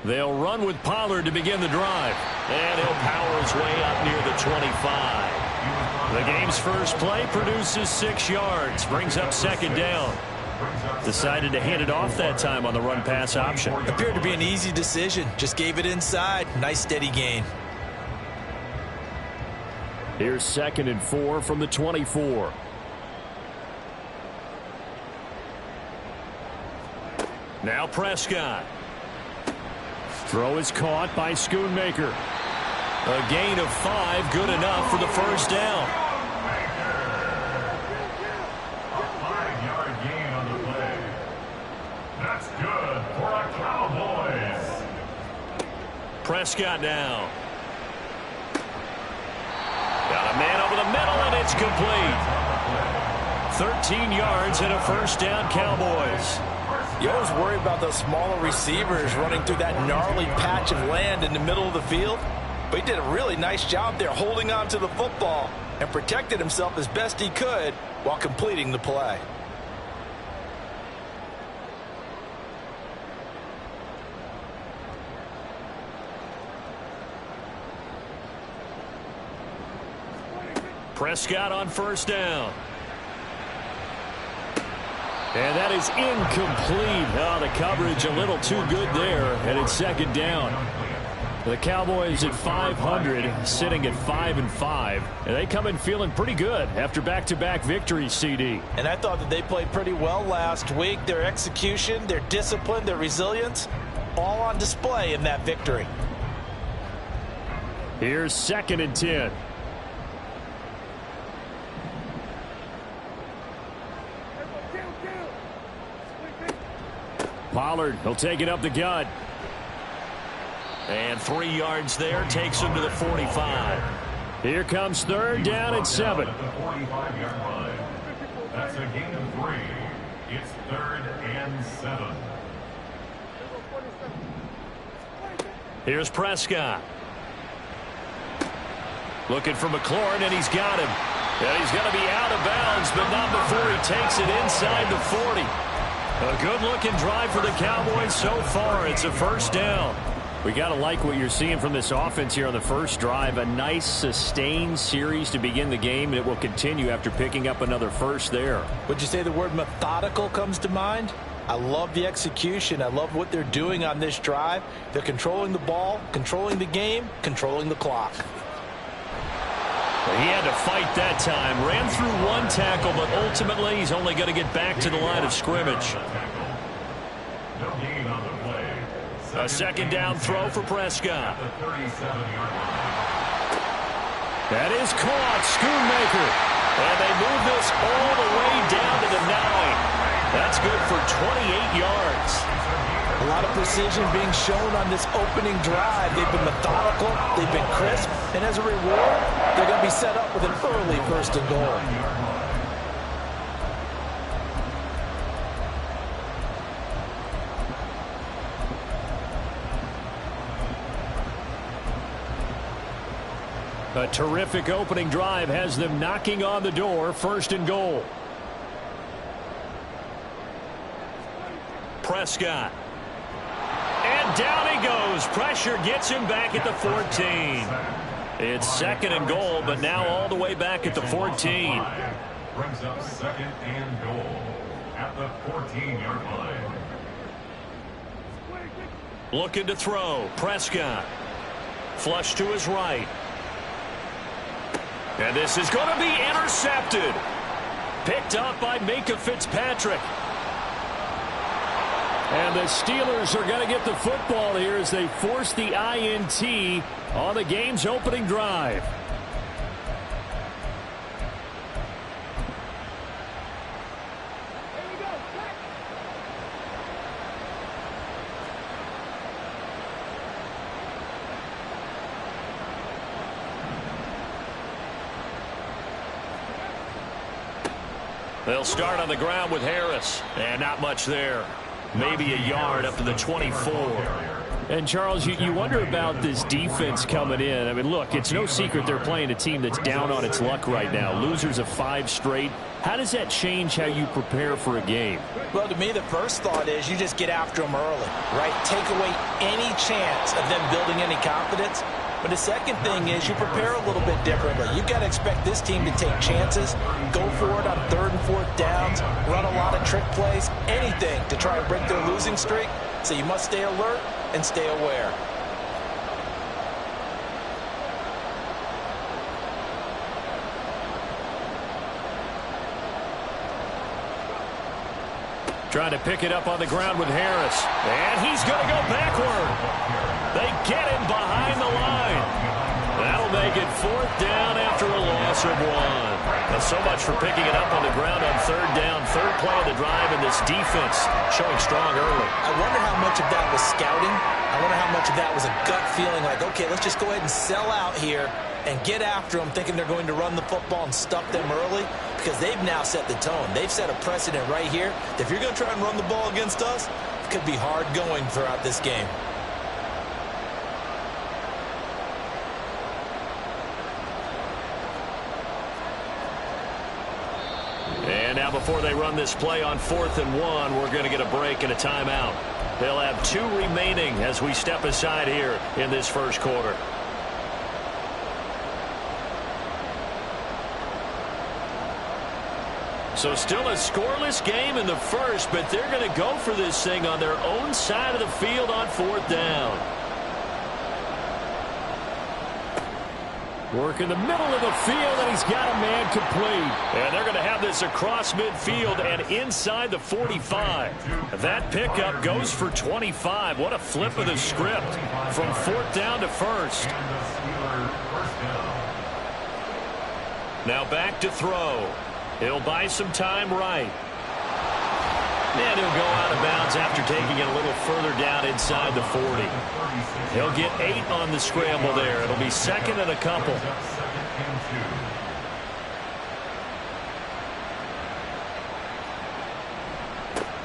They'll run with Pollard to begin the drive. And he'll power his way up near the 25. The game's first play produces 6 yards. Brings up second down. Decided to hand it off that time on the run-pass option. Appeared to be an easy decision. Just gave it inside. Nice steady gain. Here's 2nd and 4 from the 24. Now Prescott. Throw is caught by Schoonmaker. A gain of 5, good enough for the first down. A 5-yard gain on the play. That's good for our Cowboys. Prescott now. Got a man over the middle, and it's complete. 13 yards and a first down, Cowboys. You always worry about those smaller receivers running through that gnarly patch of land in the middle of the field. But he did a really nice job there holding on to the football and protected himself as best he could while completing the play. Prescott on first down. And that is incomplete. Oh, the coverage a little too good there, and it's second down. The Cowboys at 500, sitting at 5-5, and they come in feeling pretty good after back-to-back victories, CD. And I thought that they played pretty well last week. Their execution, their discipline, their resilience, all on display in that victory. Here's 2nd and 10. Pollard, he'll take it up the gut. And 3 yards there, takes him to the 45. Here comes 3rd down and 7. At the 45-yard line. That's a gain of 3. It's 3rd and 7. Here's Prescott. Looking for McLaurin, and he's got him. And he's going to be out of bounds, but not before he takes it inside the 40. A good-looking drive for the Cowboys so far. It's a first down. We got to like what you're seeing from this offense here on the first drive. A nice, sustained series to begin the game, and it will continue after picking up another first there. Would you say the word methodical comes to mind? I love the execution. I love what they're doing on this drive. They're controlling the ball, controlling the game, controlling the clock. He had to fight that time. Ran through one tackle, but ultimately he's only going to get back to the line of scrimmage. A second down throw for Prescott. That is caught. Schoonmaker. And they move this all the way down to the 9. That's good for 28 yards. A lot of precision being shown on this opening drive. They've been methodical, they've been crisp, and as a reward, they're going to be set up with an early 1st and goal. A terrific opening drive has them knocking on the door. 1st and goal. Prescott. And down he goes. Pressure gets him back at the 14. It's 2nd and goal, but now all the way back at the 14. Brings up 2nd and goal at the 14-yard line. Looking to throw. Prescott. Flush to his right. And this is going to be intercepted. Picked up by Minkah Fitzpatrick. And the Steelers are going to get the football here as they force the INT on the game's opening drive. They'll start on the ground with Harris. And not much there. Maybe a yard up to the 24. And, Charles, you wonder about this defense coming in. I mean, look, it's no secret they're playing a team that's down on its luck right now. Losers of 5 straight. How does that change how you prepare for a game? Well, to me, the first thought is you just get after them early, right? Take away any chance of them building any confidence. But the second thing is you prepare a little bit differently. You've got to expect this team to take chances, go for it on 3rd and 4th downs, run a lot of trick plays, anything to try and break their losing streak. So you must stay alert and stay aware. Trying to pick it up on the ground with Harris. And he's going to go backward. They get him behind the line. That'll make it 4th down after a loss of 1. Well, so much for picking it up on the ground on 3rd down. 3rd play of the drive, and this defense showing strong early. I wonder how much of that was scouting. I wonder how much of that was a gut feeling like, okay, let's just go ahead and sell out here and get after them, thinking they're going to run the football and stuff them early, because they've now set the tone. They've set a precedent right here. If you're going to try and run the ball against us, it could be hard going throughout this game. And now before they run this play on 4th and 1, we're going to get a break and a timeout. They'll have 2 remaining as we step aside here in this first quarter. So still a scoreless game in the first, but they're going to go for this thing on their own side of the field on 4th down. Work in the middle of the field, and he's got a man complete. And they're going to have this across midfield and inside the 45. That pickup goes for 25. What a flip of the script from 4th down to 1st. Now back to throw. He'll buy some time right. And he'll go out of bounds after taking it a little further down inside the 40. He'll get 8 on the scramble there. It'll be 2nd and a couple.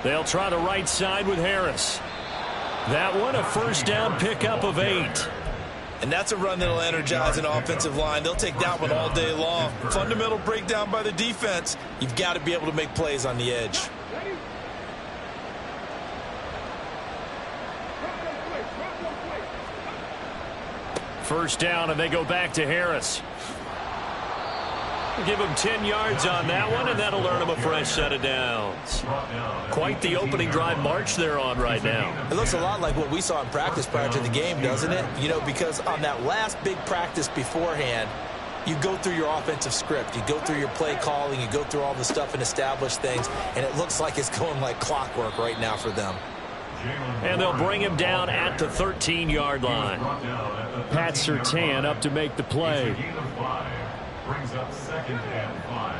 They'll try the right side with Harris. That one a 1st down pickup of 8. And that's a run that'll energize an offensive line. They'll take that one all day long. Fundamental breakdown by the defense. You've got to be able to make plays on the edge. First down, and they go back to Harris. Give him 10 yards on that one, and that'll earn him a fresh set of downs. Quite the opening drive march they're on right now. It looks a lot like what we saw in practice prior to the game, doesn't it? You know, because on that last big practice beforehand, you go through your offensive script. You go through your play calling. You go through all the stuff and establish things, and it looks like it's going like clockwork right now for them. And they'll bring him down at the 13-yard line. Pat Surtain up to make the play. Brings up 2nd and 5.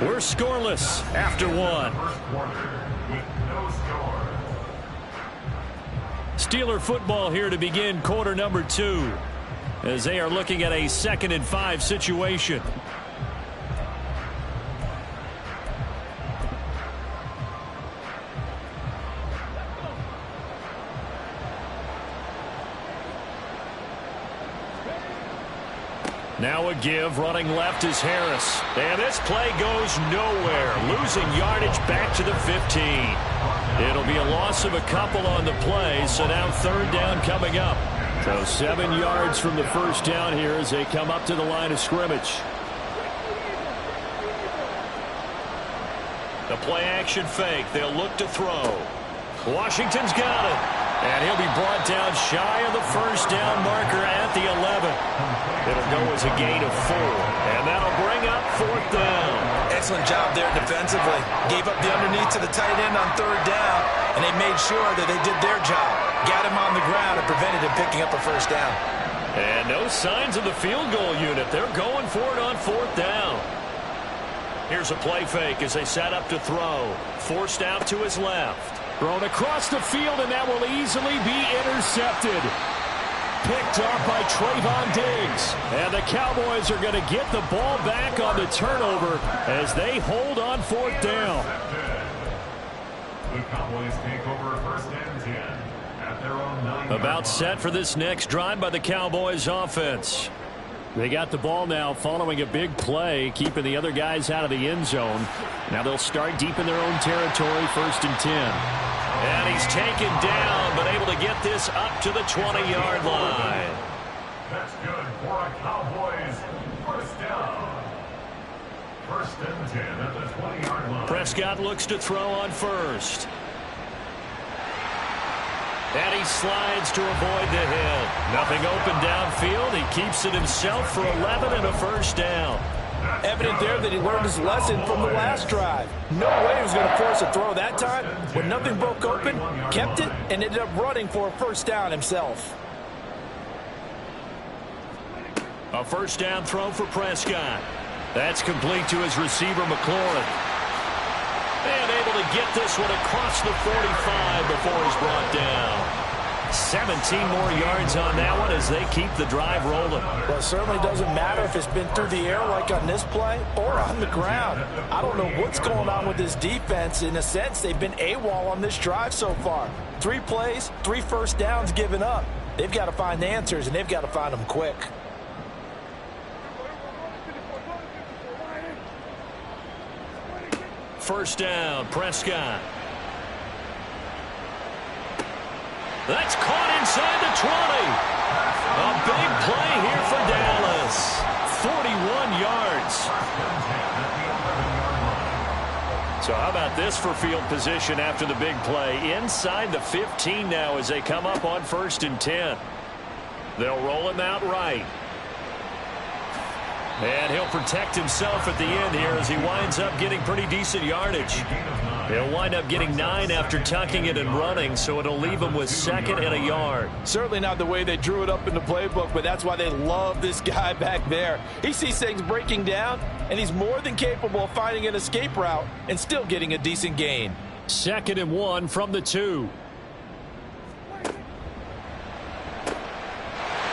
We're scoreless after 1. First quarter with no score. Steeler football here to begin quarter number 2, as they are looking at a 2nd and 5 situation. Now a give, running left is Harris. And this play goes nowhere. Losing yardage back to the 15. It'll be a loss of a couple on the play, so now 3rd down coming up. So 7 yards from the first down here as they come up to the line of scrimmage. The play action fake. They'll look to throw. Washington's got it. And he'll be brought down shy of the first down marker at the 11. It'll go as a gain of 4. And that'll bring up 4th down. Excellent job there defensively. Gave up the underneath to the tight end on 3rd down, and they made sure that they did their job. Got him on the ground and prevented him picking up a 1st down. And no signs of the field goal unit. They're going for it on 4th down. Here's a play fake as they set up to throw. Forced out to his left. Thrown across the field, and that will easily be intercepted. Picked off by Trayvon Diggs. And the Cowboys are going to get the ball back on the turnover as they hold on 4th down. the Cowboys take over 1st and 10 at their own 9-yard About set for this next drive by the Cowboys offense. They got the ball now following a big play, keeping the other guys out of the end zone. Now they'll start deep in their own territory, 1st and 10. And he's taken down, but able to get this up to the 20-yard line. That's good for a Cowboys 1st down. 1st and 10 at the 20-yard line. Prescott looks to throw on 1st. And he slides to avoid the hit. Nothing open downfield. He keeps it himself for 11 and a 1st down. Evident there that he learned his lesson from the last drive. No way he was going to force a throw that time. When nothing broke open, kept it, and ended up running for a 1st down himself. A 1st down throw for Prescott. That's complete to his receiver, McLaurin. And able to get this one across the 45 before he's brought down. 17 more yards on that one as they keep the drive rolling. Well, it certainly doesn't matter if it's been through the air like on this play or on the ground. I don't know what's going on with this defense. In a sense, they've been AWOL on this drive so far. 3 plays, 3 1st downs given up. They've got to find answers, and they've got to find them quick. First down, Prescott. That's caught inside the 20. A big play here for Dallas. 41 yards. So how about this for field position after the big play? Inside the 15 now as they come up on 1st and 10. They'll roll him out right. And he'll protect himself at the end here as he winds up getting pretty decent yardage. He'll wind up getting 9 after tucking it and running, so it'll leave him with 2nd and a yard. Certainly not the way they drew it up in the playbook, but that's why they love this guy back there. He sees things breaking down, and he's more than capable of finding an escape route and still getting a decent gain. 2nd and 1 from the 2.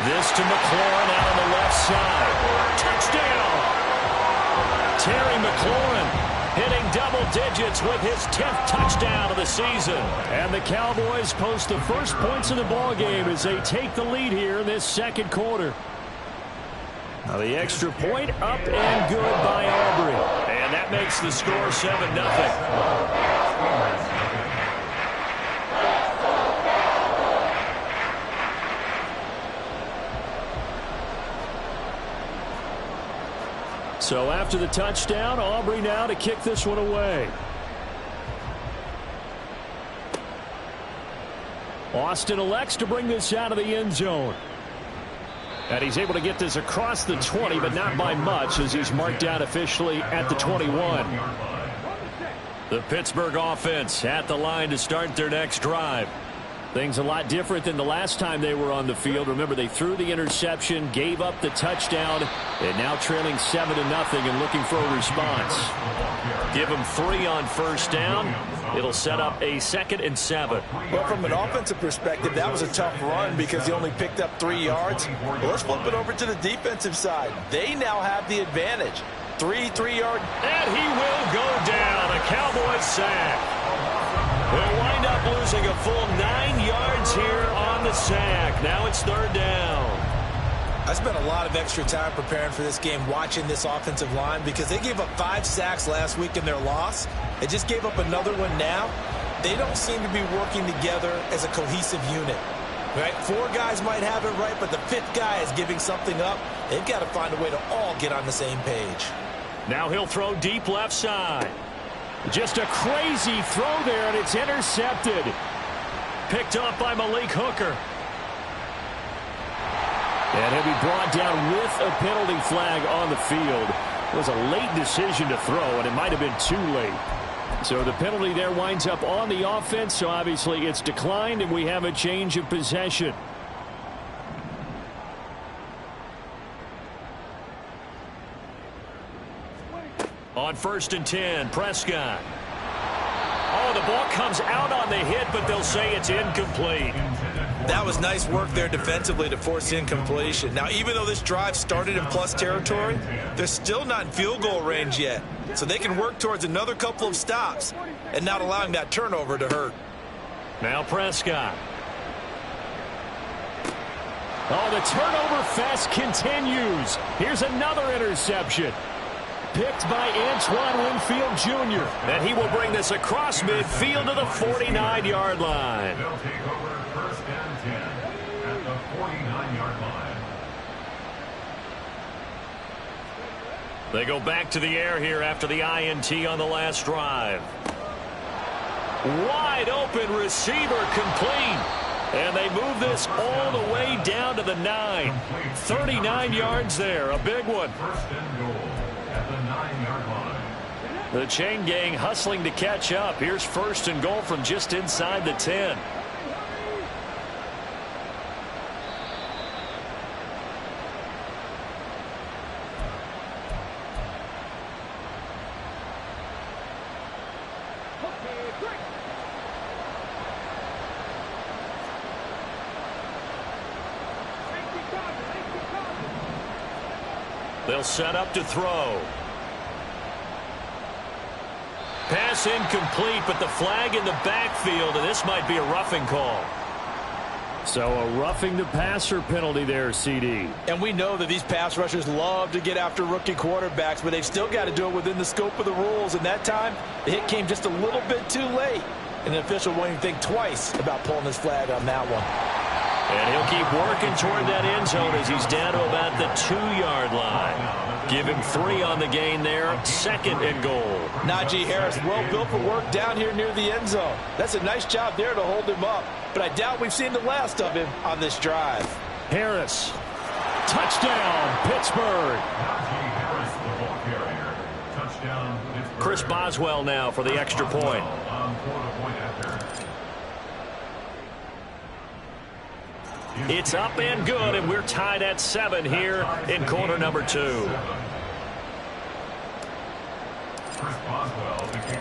This to McLaurin out on the left side. Touchdown! Terry McLaurin hitting double digits with his 10th touchdown of the season. And the Cowboys post the first points of the ballgame as they take the lead here in this 2nd quarter. Now the extra point up and good by Aubrey. And that makes the score 7-0. So after the touchdown, Aubrey now to kick this one away. Austin elects to bring this out of the end zone. And he's able to get this across the 20, but not by much as he's marked out officially at the 21. The Pittsburgh offense at the line to start their next drive. Things a lot different than the last time they were on the field. Remember, they threw the interception, gave up the touchdown, and now trailing 7-0 and looking for a response. Give them 3 on 1st down. It'll set up a 2nd and 7. Well, from an offensive perspective, that was a tough run because he only picked up 3 yards. Well, let's flip it over to the defensive side. They now have the advantage. 3-3-yard. And he will go down. A Cowboys sack. They'll wind up losing a full 9 yards here on the sack. Now it's 3rd down. I spent a lot of extra time preparing for this game watching this offensive line because they gave up 5 sacks last week in their loss. They just gave up another one now. They don't seem to be working together as a cohesive unit. Right? 4 guys might have it right, but the 5th guy is giving something up. They've got to find a way to all get on the same page. Now he'll throw deep left side. Just a crazy throw there, and it's intercepted. Picked off by Malik Hooker. And he'll be brought down with a penalty flag on the field. It was a late decision to throw, and it might have been too late. So the penalty there winds up on the offense, so obviously it's declined, and we have a change of possession. On 1st and 10, Prescott. Oh, the ball comes out on the hit, but they'll say it's incomplete. That was nice work there defensively to force incompletion. Now, even though this drive started in plus territory, they're still not in field goal range yet. so they can work towards another couple of stops and not allowing that turnover to hurt. Now Prescott. Oh, the turnover fest continues. Here's another interception. Picked by Antoine Winfield Jr. And he will bring this across midfield to the 49-yard line. They'll take over first and 10 at the 49-yard line. They go back to the air here after the INT on the last drive. Wide open receiver complete. And they move this all the way down to the 9. 39 yards there. A big one. First and goal at the 9-yard line. The chain gang hustling to catch up. Here's first and goal from just inside the 10. They'll set up to throw. Pass incomplete, but the flag in the backfield, and this might be a roughing call. So a roughing the passer penalty there, CD. And we know that these pass rushers love to get after rookie quarterbacks, but they've still got to do it within the scope of the rules. And that time, the hit came just a little bit too late. And the official won't even think twice about pulling his flag on that one. And he'll keep working toward that end zone as he's down to about the 2-yard line. Give him 3 on the gain there. Second and goal. Najee Harris, well built for work down here near the end zone. That's a nice job there to hold him up. But I doubt we've seen the last of him on this drive. Harris. Touchdown, Pittsburgh. Najee Harris, the ball carrier. Touchdown, Pittsburgh. Chris Boswell now for the extra point. On for the point after. It's up and good, and we're tied at 7 here in quarter number 2.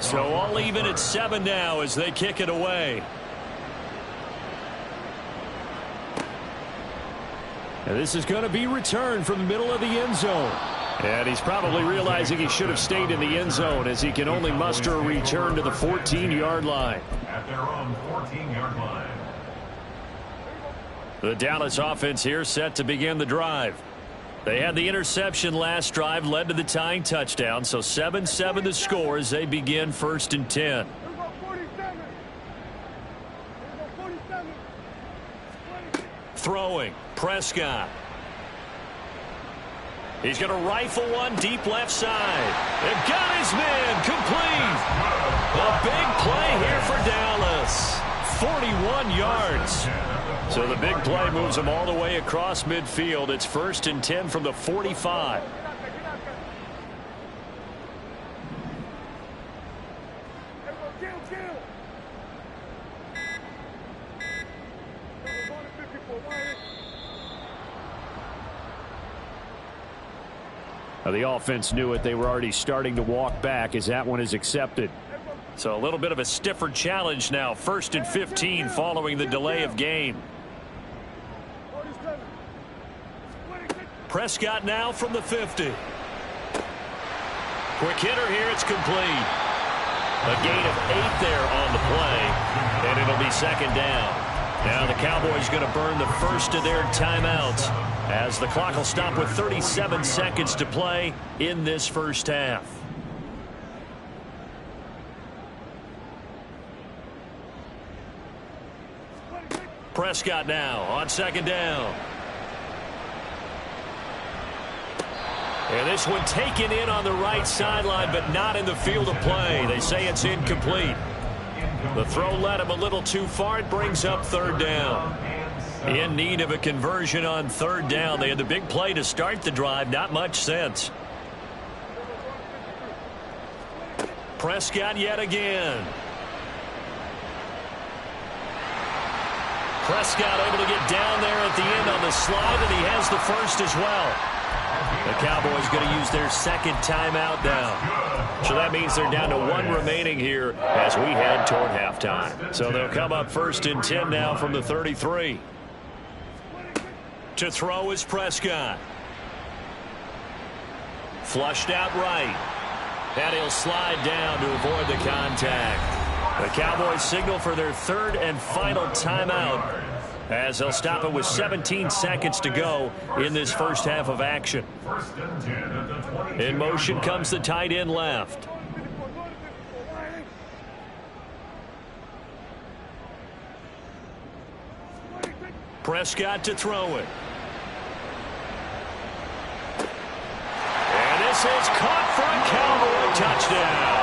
So all even at 7 now as they kick it away. And this is going to be returned from the middle of the end zone. And he's probably realizing he should have stayed in the end zone as he can only muster a return to the 14-yard line. At their own 14-yard line. The Dallas offense here set to begin the drive. They had the interception last drive, led to the tying touchdown, so 7-7 the score as they begin first and 10. Throwing, Prescott. He's going to rifle one deep left side. And got his man complete. A big play here for Dallas. 41 yards. So the big play moves them all the way across midfield. It's first and 10 from the 45. Now the offense knew it. They were already starting to walk back as that one is accepted. So a little bit of a stiffer challenge now. First and 15 following the delay of game. Prescott now from the 50. Quick hitter here. It's complete. A gain of 8 there on the play. And it'll be second down. Now the Cowboys going to burn the first of their timeouts as the clock will stop with 37 seconds to play in this first half. Prescott now on second down. And this one taken in on the right sideline, but not in the field of play. They say it's incomplete. The throw led him a little too far. It brings up third down. In need of a conversion on third down. They had the big play to start the drive. Not much sense. Prescott yet again. Prescott able to get down there at the end on the slide, and he has the first as well. The Cowboys going to use their second timeout now. So that means they're down to 1 remaining here as we head toward halftime. So they'll come up first and 10 now from the 33. To throw is Prescott. Flushed out right. And he'll slide down to avoid the contact. The Cowboys signal for their third and final timeout, as they'll stop it with 17 seconds to go in this first half of action. In motion comes the tight end left. Prescott to throw it. And this is caught for a Cowboy touchdown.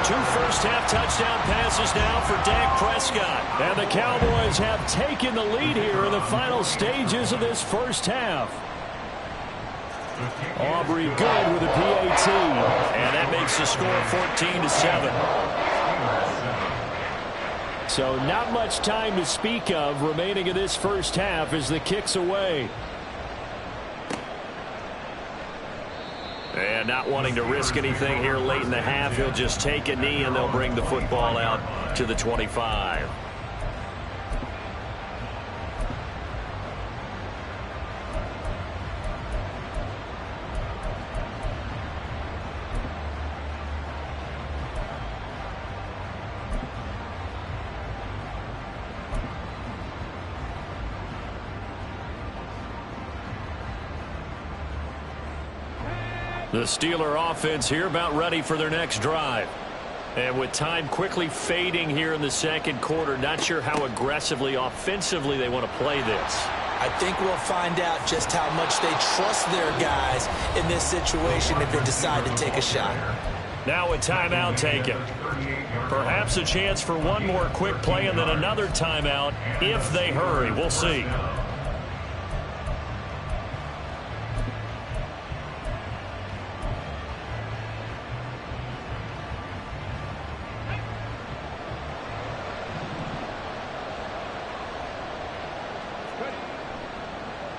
2 first-half touchdown passes now for Dak Prescott. And the Cowboys have taken the lead here in the final stages of this first half. Aubrey good with a PAT. And that makes the score 14-7. So not much time to speak of remaining in this first half as the kick's away. And not wanting to risk anything here late in the half, he'll just take a knee and they'll bring the football out to the 25. The Steeler offense here about ready for their next drive. And with time quickly fading here in the second quarter, not sure how aggressively, offensively they want to play this. I think we'll find out just how much they trust their guys in this situation if they decide to take a shot. Now a timeout taken. Perhaps a chance for one more quick play and then another timeout if they hurry. We'll see.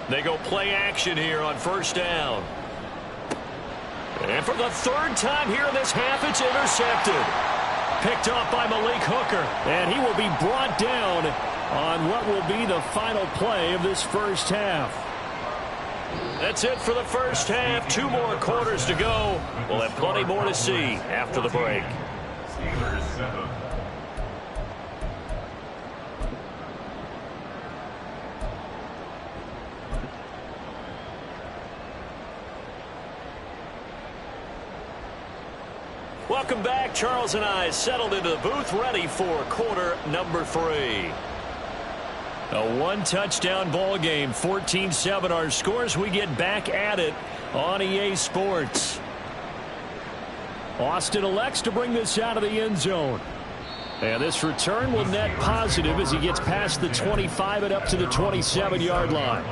They go play action here on first down. And for the third time here in this half, it's intercepted. Picked off by Malik Hooker. And he will be brought down on what will be the final play of this first half. That's it for the first half. 2 more quarters to go. We'll have plenty more to see after the break. Steelers 7. Welcome back. Charles and I settled into the booth, ready for quarter number 3. A 1-touchdown ball game, 14-7 our scores. We get back at it on EA Sports. Austin elects to bring this out of the end zone. And this return will net positive as he gets past the 25 and up to the 27-yard line.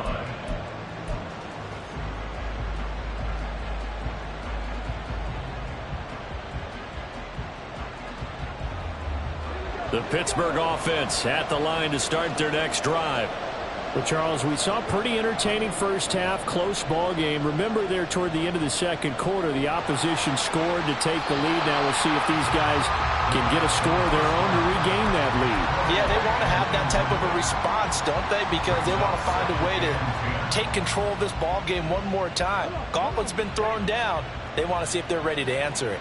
The Pittsburgh offense at the line to start their next drive. Well, Charles, we saw pretty entertaining first half, close ball game. Remember there toward the end of the second quarter, the opposition scored to take the lead. Now we'll see if these guys can get a score of their own to regain that lead. Yeah, they want to have that type of a response, don't they? Because they want to find a way to take control of this ball game one more time. Gauntlet's been thrown down. They want to see if they're ready to answer it.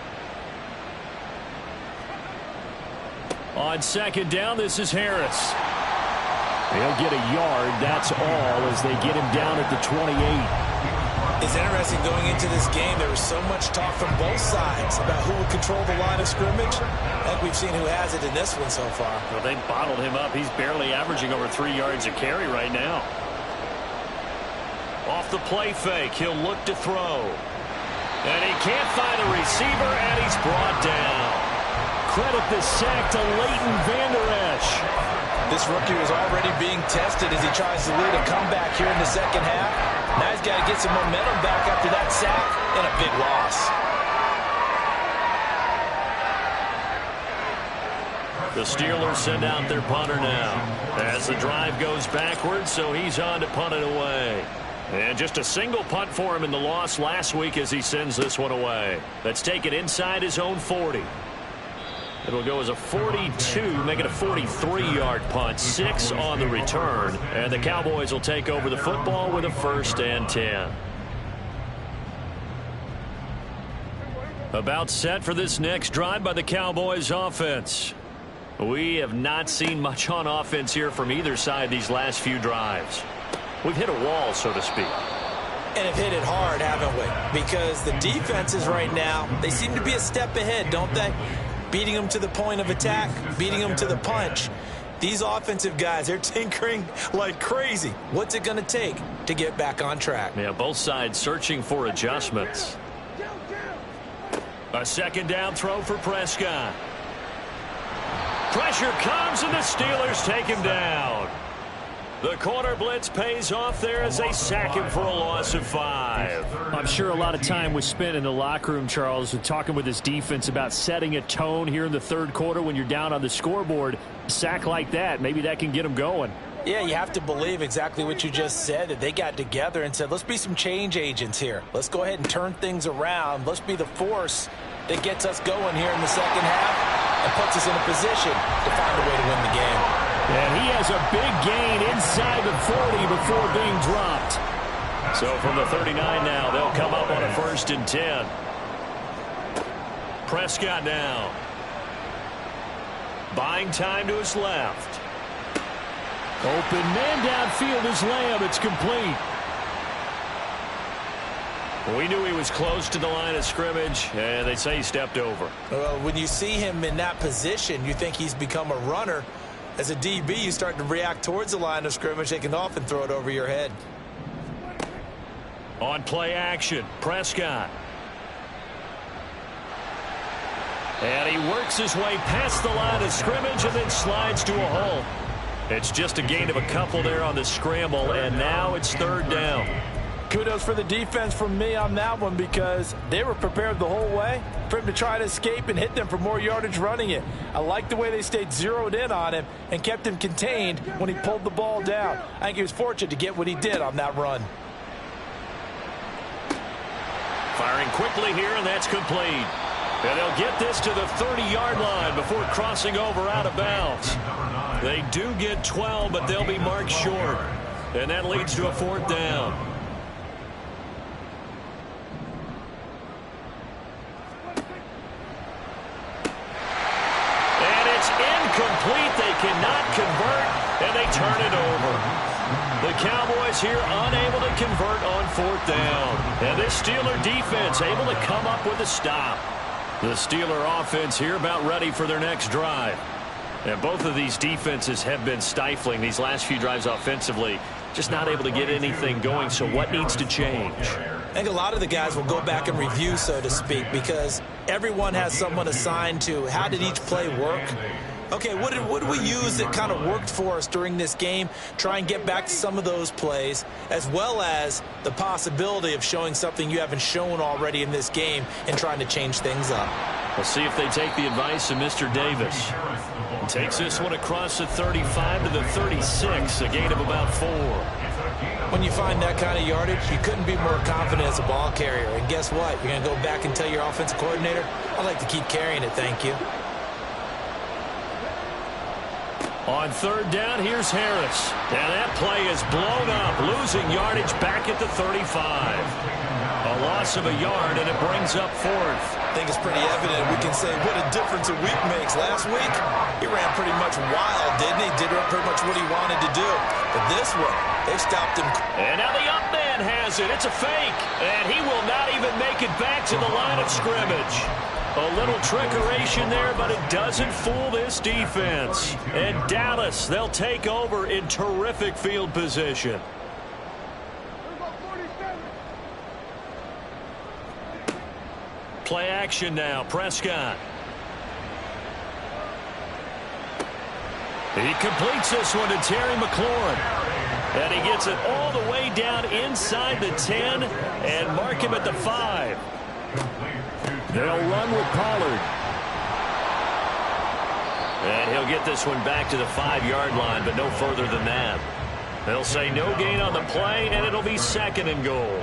On second down, this is Harris. He'll get a yard, that's all, as they get him down at the 28. It's interesting going into this game. There was so much talk from both sides about who would control the line of scrimmage. I think we've seen who has it in this one so far. Well, they bottled him up. He's barely averaging over 3 yards a carry right now. Off the play fake, he'll look to throw. And he can't find a receiver, and he's brought down. Credit the sack to Leighton Vander Esch. This rookie was already being tested as he tries to lead a comeback here in the second half. Now he's got to get some momentum back after that sack and a big loss. The Steelers send out their punter now as the drive goes backwards, so he's on to punt it away. And just a single punt for him in the loss last week as he sends this one away. Let's take it inside his own 40. It'll go as a 42, make it a 43-yard punt, 6 on the return. And the Cowboys will take over the football with a 1st and 10. About set for this next drive by the Cowboys offense. We have not seen much on offense here from either side these last few drives. We've hit a wall, so to speak. And have hit it hard, haven't we? Because the defenses right now, they seem to be a step ahead, don't they? Beating them to the point of attack, beating them to the punch. These offensive guys, they're tinkering like crazy. What's it going to take to get back on track? Yeah, both sides searching for adjustments. A second down throw for Prescott. Pressure comes, and the Steelers take him down. The corner blitz pays off there as they sack him for a loss of 5. I'm sure a lot of time was spent in the locker room, Charles, talking with his defense about setting a tone here in the third quarter when you're down on the scoreboard. A sack like that, maybe that can get them going. Yeah, you have to believe exactly what you just said, that they got together and said, let's be some change agents here. Let's go ahead and turn things around. Let's be the force that gets us going here in the second half and puts us in a position to find a way to win the game. And he has a big gain inside the 40 before being dropped. So from the 39 now, they'll come up on a 1st and 10. Prescott now. Buying time to his left. Open man downfield is Lamb. It's complete. We knew he was close to the line of scrimmage, and they say he stepped over. Well, when you see him in that position, you think he's become a runner. As a DB, you start to react towards the line of scrimmage. They can often throw it over your head. On play action, Prescott. And he works his way past the line of scrimmage and then slides to a hole. It's just a gain of a couple there on the scramble, and now it's 3rd down. Kudos for the defense from me on that one, because they were prepared the whole way for him to try to escape and hit them for more yardage running it. I like the way they stayed zeroed in on him and kept him contained when he pulled the ball down. I think he was fortunate to get what he did on that run. Firing quickly here, and that's complete. And they'll get this to the 30-yard line before crossing over out of bounds. They do get 12, but they'll be marked short. And that leads to a 4th down. And it's incomplete. They cannot convert, and they turn it over. The Cowboys here unable to convert on 4th down. And this Steeler defense able to come up with a stop. The Steeler offense here about ready for their next drive. And both of these defenses have been stifling these last few drives offensively. Just not able to get anything going, so what needs to change? I think a lot of the guys will go back and review, so to speak, because everyone has someone assigned to how did each play work. Okay, what did we use that kind of worked for us during this game? Try and get back to some of those plays, as well as the possibility of showing something you haven't shown already in this game and trying to change things up. We'll see if they take the advice of Mr. Davis. He takes this one across the 35 to the 36, a gain of about 4. When you find that kind of yardage, you couldn't be more confident as a ball carrier. And guess what? You're going to go back and tell your offensive coordinator, I'd like to keep carrying it, thank you. On 3rd down, here's Harris. And that play is blown up, losing yardage back at the 35. A loss of a yard, and it brings up 4th. I think it's pretty evident. We can say what a difference a week makes. Last week, he ran pretty much wild, didn't he? Did pretty much what he wanted to do. But this one, they've stopped him. And now the up man has it. It's a fake. And he will not even make it back to the line of scrimmage. A little trickeration there, but it doesn't fool this defense. And Dallas, they'll take over in terrific field position. Play action now, Prescott. He completes this one to Terry McLaurin. And he gets it all the way down inside the 10 and mark him at the 5. They'll run with Pollard. And he'll get this one back to the 5-yard line, but no further than that. They'll say no gain on the play, and it'll be 2nd and goal.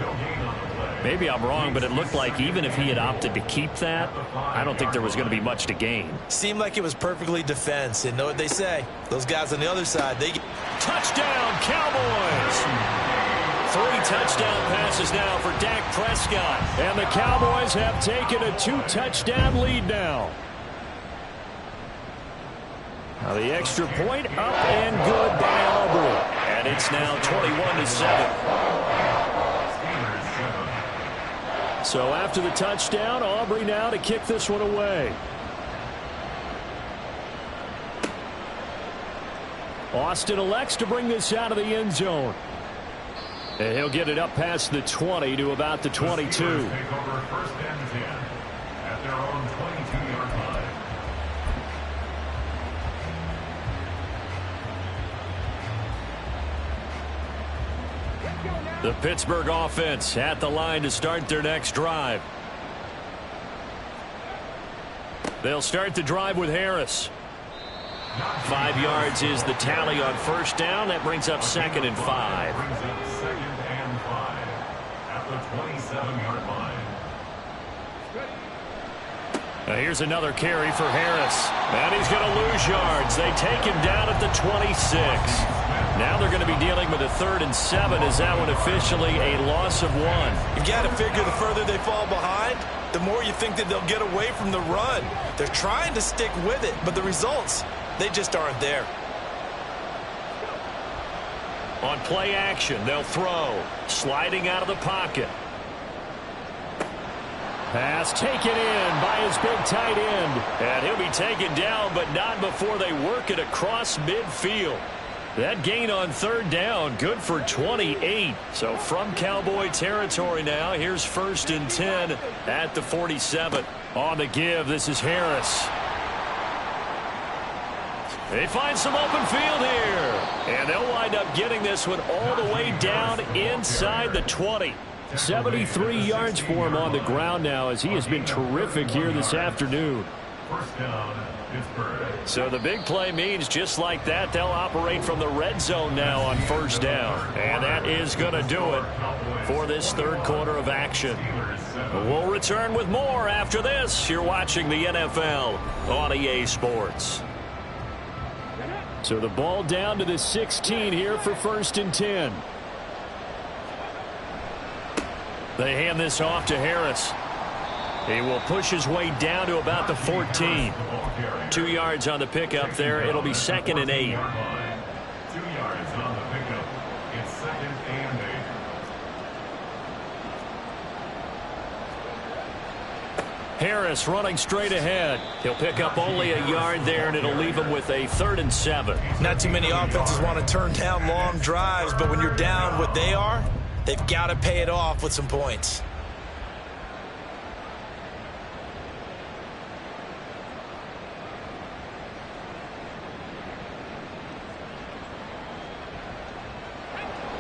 Maybe I'm wrong, but it looked like even if he had opted to keep that, I don't think there was going to be much to gain. Seemed like it was perfectly defense. And know what they say? Those guys on the other side, they get... Touchdown, Cowboys! 3 touchdown passes now for Dak Prescott. And the Cowboys have taken a 2-touchdown lead now. Now the extra point up and good by Aubrey. And it's now 21-7. So after the touchdown, Aubrey now to kick this one away. Austin elects to bring this out of the end zone. And he'll get it up past the 20 to about the 22. Take over 1st and 10 at their own 22-yard line. The Pittsburgh offense at the line to start their next drive. They'll start the drive with Harris. 5 yards is the tally on 1st down. That brings up 2nd and 5. Brings up 2nd and 5 at the 27-yard line. Now here's another carry for Harris. And he's going to lose yards. They take him down at the 26. Now they're going to be dealing with a 3rd and 7. Is that one officially a loss of 1? You've got to figure the further they fall behind, the more you think that they'll get away from the run. They're trying to stick with it, but the results, they just aren't there. On play action, they'll throw. Sliding out of the pocket. Pass taken in by his big tight end. And he'll be taken down, but not before they work it across midfield. That gain on 3rd down, good for 28. So from Cowboy territory now, here's 1st and 10 at the 47. On the give, this is Harris. They find some open field here. And they'll wind up getting this one all the way down inside the 20. 73 yards for him on the ground now as he has been terrific here this afternoon. 1st down, Pittsburgh. So the big play means just like that, they'll operate from the red zone now on 1st down. And that is going to do it for this 3rd quarter of action. We'll return with more after this. You're watching the NFL on EA Sports. So the ball down to the 16 here for 1st and 10. They hand this off to Harris. He will push his way down to about the 14. 2 yards on the pickup there. It'll be 2nd and 8. 2 yards on the pickup. It's 2nd and 8. Harris running straight ahead. He'll pick up only a yard there, and it'll leave him with a 3rd and 7. Not too many offenses want to turn down long drives, but when you're down what they are, they've got to pay it off with some points.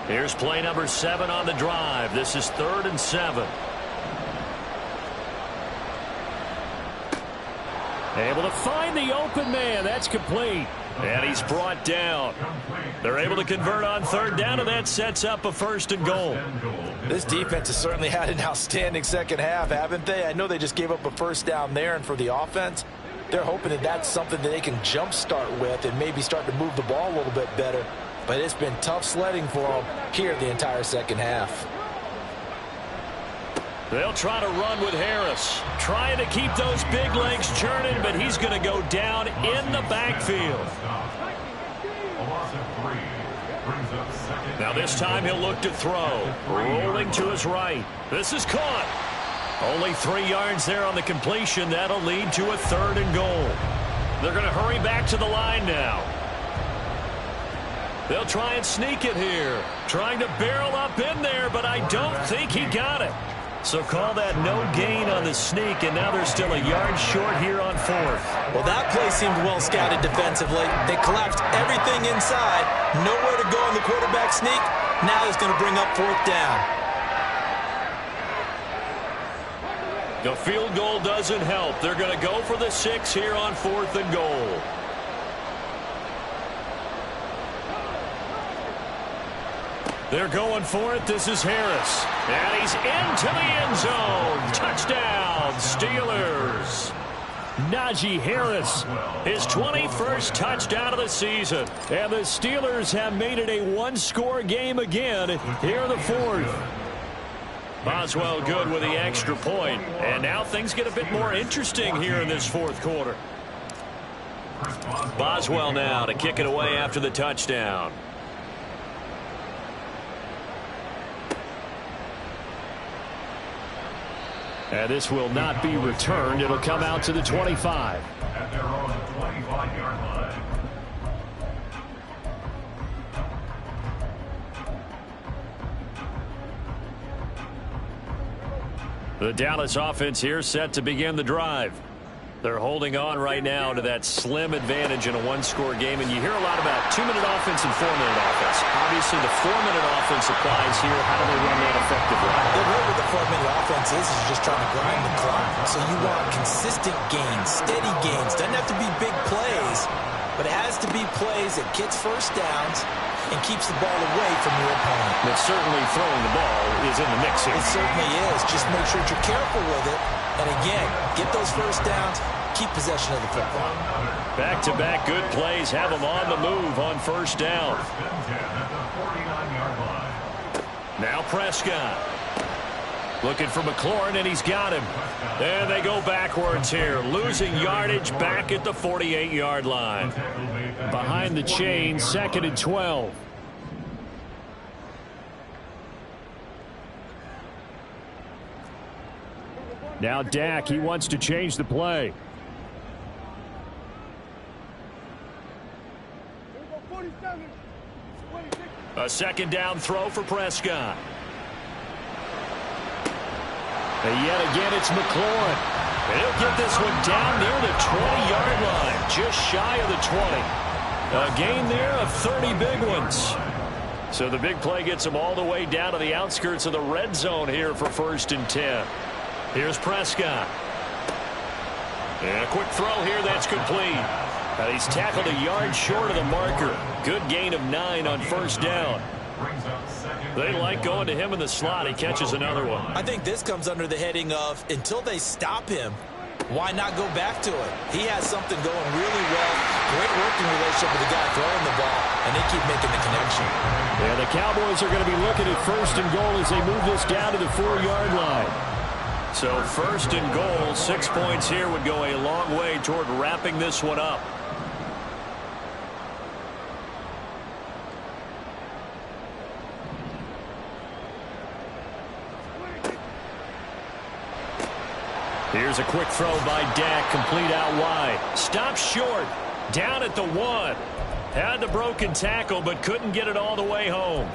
Here's play number 7 on the drive. This is 3rd and 7. Able to find the open man. That's complete. And he's brought down. They're able to convert on 3rd down, and that sets up a 1st and goal. This defense has certainly had an outstanding 2nd half, haven't they? I know they just gave up a 1st down there, and for the offense, they're hoping that that's something that they can jumpstart with and maybe start to move the ball a little bit better. But it's been tough sledding for them here the entire 2nd half. They'll try to run with Harris. Trying to keep those big legs churning, but he's going to go down in the backfield. Now this time he'll look to throw. Rolling to his right. This is caught. Only 3 yards there on the completion. That'll lead to a 3rd and goal. They're going to hurry back to the line now. They'll try and sneak it here. Trying to barrel up in there, but I don't think he got it. So call that no gain on the sneak, and now they're still a yard short here on 4th. Well, that play seemed well scouted defensively. They collapsed everything inside. Nowhere to go on the quarterback sneak. Now it's going to bring up 4th down. The field goal doesn't help. They're going to go for the 6 here on 4th and goal. They're going for it. This is Harris. And he's into the end zone. Touchdown, Steelers. Najee Harris, his 21st touchdown of the season. And the Steelers have made it a one-score game again here in the fourth. Boswell good with the extra point. And now things get a bit more interesting here in this fourth quarter. Boswell now to kick it away after the touchdown. And this will not be returned. It'll come out to the 25. At their own 25-yard line. The Dallas offense here set to begin the drive. They're holding on right now to that slim advantage in a one-score game, and you hear a lot about 2-minute offense and 4-minute offense. Obviously, the 4-minute offense applies here. How do they run that effectively? The way with the 4-minute offense is just trying to grind the clock. So you want consistent gains, steady gains. Doesn't have to be big plays, but it has to be plays that gets first downs and keeps the ball away from your opponent. But certainly throwing the ball is in the mix here. It certainly is. Just make sure that you're careful with it. And again, get those first downs, keep possession of the football. Back-to-back good plays have them on the move on first down. Now Prescott. Looking for McLaurin, and he's got him. And they go backwards here, losing yardage back at the 48-yard line. Behind the chain, 2nd and 12. Now Dak, he wants to change the play. A second down throw for Prescott. And yet again, it's McLaurin. And he'll get this one down near the 20-yard line, just shy of the 20. A gain there of 30 big ones. So the big play gets him all the way down to the outskirts of the red zone here for 1st and 10. Here's Prescott. And a quick throw here that's complete. And he's tackled a yard short of the marker. Good gain of 9 on first down. They like going to him in the slot. He catches another one. I think this comes under the heading of until they stop him, why not go back to it? He has something going really well. Great working relationship with the guy throwing the ball, and they keep making the connection. Yeah, the Cowboys are going to be looking at 1st and goal as they move this down to the 4-yard line. So 1st and goal, 6 points here would go a long way toward wrapping this one up. Here's a quick throw by Dak, complete out wide. Stopped short, down at the 1. Had the broken tackle, but couldn't get it all the way home.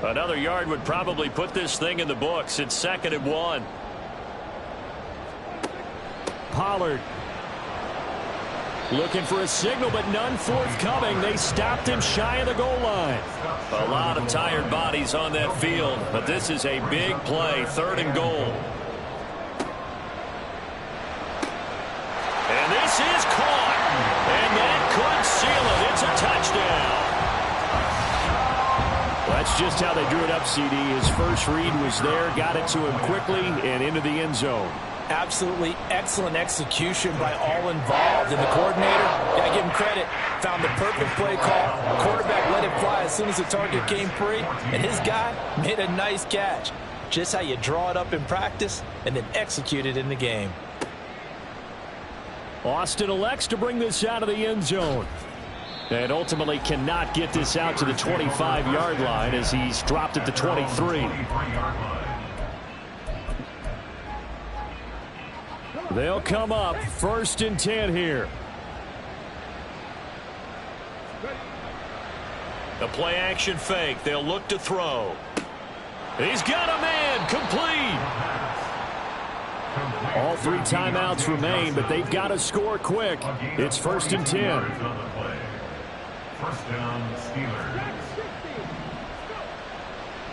Another yard would probably put this thing in the books. It's 2nd and 1. Pollard looking for a signal, but none forthcoming. They stopped him shy of the goal line. A lot of tired bodies on that field, but this is a big play, 3rd and goal. And this is caught, and that could seal it. It's a touchdown. That's just how they drew it up, CD. His first read was there, got it to him quickly, and into the end zone. Absolutely excellent execution by all involved. And the coordinator, got to give him credit, found the perfect play call. Quarterback let it fly as soon as the target came free, and his guy made a nice catch. Just how you draw it up in practice and then execute it in the game. Austin elects to bring this out of the end zone. And ultimately cannot get this out to the 25-yard line as he's dropped at the 23. They'll come up 1st and 10 here. The play action fake. They'll look to throw. He's got a man complete. All 3 timeouts remain, but they've got to score quick. It's 1st and 10. First down, Steelers.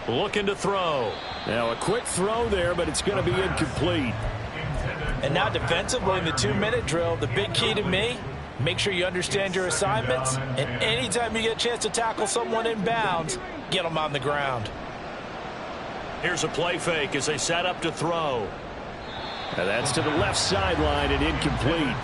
Looking to throw. Now a quick throw there, but it's going to be incomplete. Intended And now defensively in the 2-minute drill, the big key to me, make sure you understand your assignments, and anytime you get a chance to tackle someone in bounds, get them on the ground. Here's a play fake as they set up to throw. And that's to the left sideline and incomplete.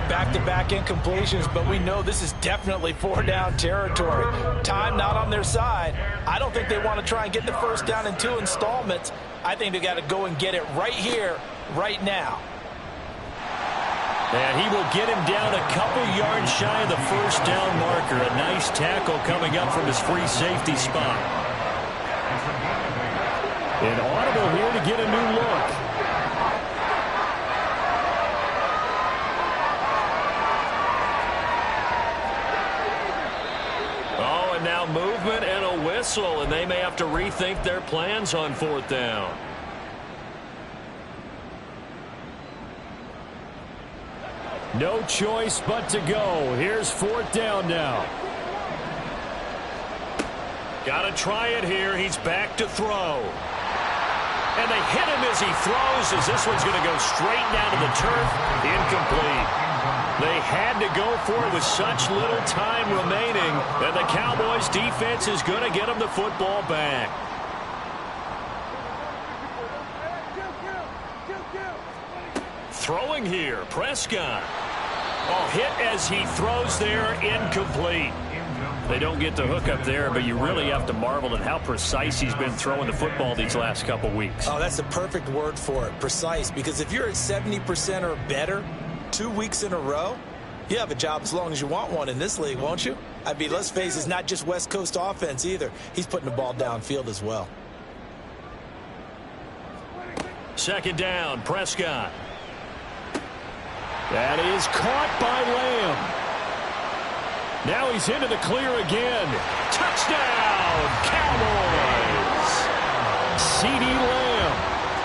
Back-to-back incompletions, but we know this is definitely 4-down territory. Time not on their side. I don't think they want to try and get the first down in 2 installments. I think they got to go and get it right here, right now. And he will get him down a couple yards shy of the first down marker. A nice tackle coming up from his free safety spot. An audible here to get a new look. Oh, and now movement and a whistle, and they may have to rethink their plans on 4th down. No choice but to go. Here's 4th down now. Got to try it here. He's back to throw. And they hit him as he throws, as this one's going to go straight down to the turf. Incomplete. They had to go for it with such little time remaining, and the Cowboys defense is going to get them the football back. Throwing here, Prescott. Oh, hit as he throws there, incomplete. They don't get the hook up there, but you really have to marvel at how precise he's been throwing the football these last couple weeks. Oh, that's the perfect word for it, precise, because if you're at 70% or better 2 weeks in a row, you have a job as long as you want one in this league, won't you? I mean, let's face it, it's not just West Coast offense either. He's putting the ball downfield as well. 2nd down, Prescott. That is caught by Lamb. Now he's into the clear again. Touchdown, Cowboys! CeeDee Lamb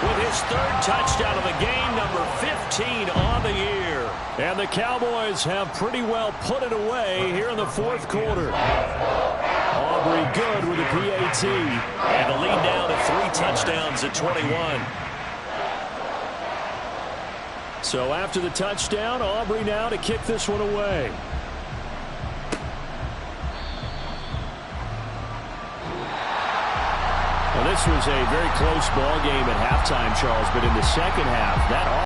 with his 3rd touchdown of the game, number 15 on the year. And the Cowboys have pretty well put it away here in the 4th quarter. Aubrey good with a PAT. And the lead down to 3 touchdowns at 21. So after the touchdown, Aubrey now to kick this one away. Well, this was a very close ball game at halftime, Charles, but in the second half, that